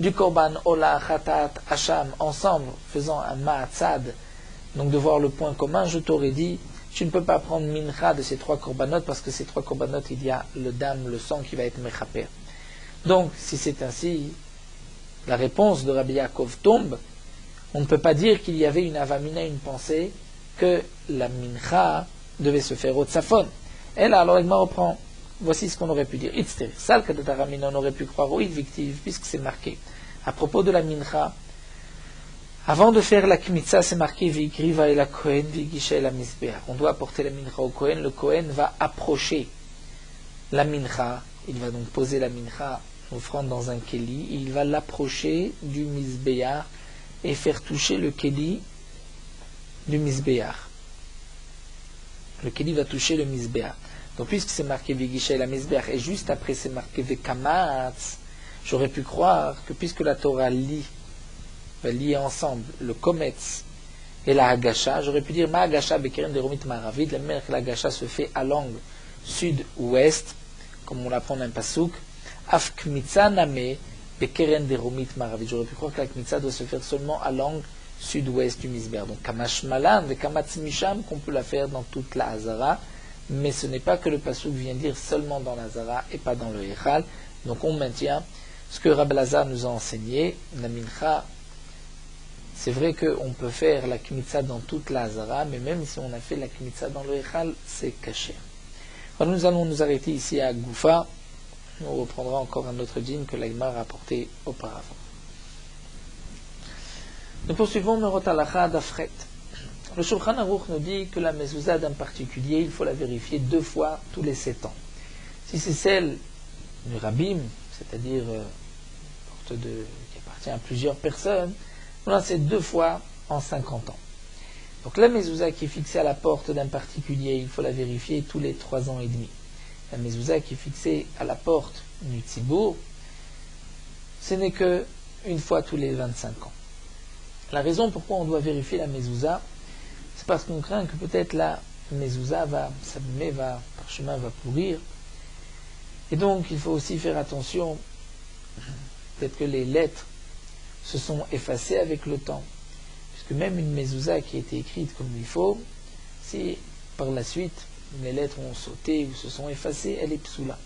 du korban, ola, khatat, hacham, ensemble, faisant un ma'atzad, donc de voir le point commun, je t'aurais dit, tu ne peux pas prendre mincha de ces trois korbanot, parce que ces trois korbanot, il y a le dam, le sang qui va être mechaper. Donc, si c'est ainsi, la réponse de Rabbi Yaakov tombe. On ne peut pas dire qu'il y avait une avamina, une pensée, que la mincha devait se faire au tsafon. Et là, alors, il me reprend. Voici ce qu'on aurait pu dire. Itzter, sal kadataramina, on aurait pu croire au victive, puisque c'est marqué. À propos de la mincha, avant de faire la kmitza, c'est marqué Vigriva et la Kohen, Vigisha et la misbéach. On doit apporter la mincha au Kohen. Le Kohen va approcher la mincha. Il va donc poser la mincha, l'offrande dans un keli, et il va l'approcher du misbéach et faire toucher le keli du misbéach. Le keli va toucher le misbéach. Donc puisque c'est marqué Vigisha et la misbéach, et juste après c'est marqué Vekamatz, j'aurais pu croire que puisque la Torah va lier ensemble le kometz et la hagasha, j'aurais pu dire Ma hagasha bekeren de romit maravid, la même que la hagasha se fait à l'angle sud-ouest, comme on l'apprend dans un pasouk, af kmitza name bekeren de romit maravid. J'aurais pu croire que la kmitza doit se faire seulement à l'angle sud-ouest du misber. Donc kamash malan, vekamatz misham, qu'on peut la faire dans toute la hazara, mais ce n'est pas que le pasouk vient dire seulement dans la hazara et pas dans le echal. Donc on maintient ce que Rabbi Lazar nous a enseigné, la mincha. C'est vrai qu'on peut faire la kmitza dans toute la hazara, mais même si on a fait la kmitza dans le echal, c'est caché. Alors nous allons nous arrêter ici à Goufa. On reprendra encore un autre dîme que l'Aïmar a rapporté auparavant. Nous poursuivons Merot Halacha d'Afret. Le Shulchan Aruch nous dit que la mezouza en particulier, il faut la vérifier 2 fois tous les 7 ans. Si c'est celle du Rabbim, c'est-à-dire qui appartient à plusieurs personnes, là c'est 2 fois en 50 ans. Donc la mezouza qui est fixée à la porte d'un particulier, il faut la vérifier tous les 3 ans et demi. La mezouza qui est fixée à la porte du tzibour, ce n'est que une fois tous les 25 ans. La raison pourquoi on doit vérifier la mezouza, c'est parce qu'on craint que peut-être la mezouza va s'abîmer, parchemin va pourrir. Et donc il faut aussi faire attention, peut-être que les lettres se sont effacées avec le temps. Puisque même une mezouza qui a été écrite comme il faut, si par la suite les lettres ont sauté ou se sont effacées, elle est psoula.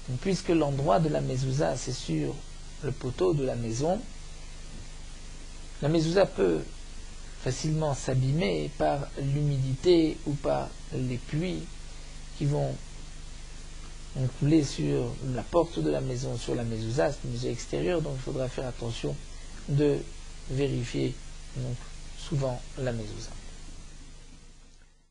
Donc, puisque l'endroit de la mezouza c'est sur le poteau de la maison, la mezouza peut facilement s'abîmer par l'humidité ou par les pluies qui vont couler sur la porte de la maison, sur la mezouza, c'est une mezouza extérieure, donc il faudra faire attention de vérifier donc souvent la mezouza.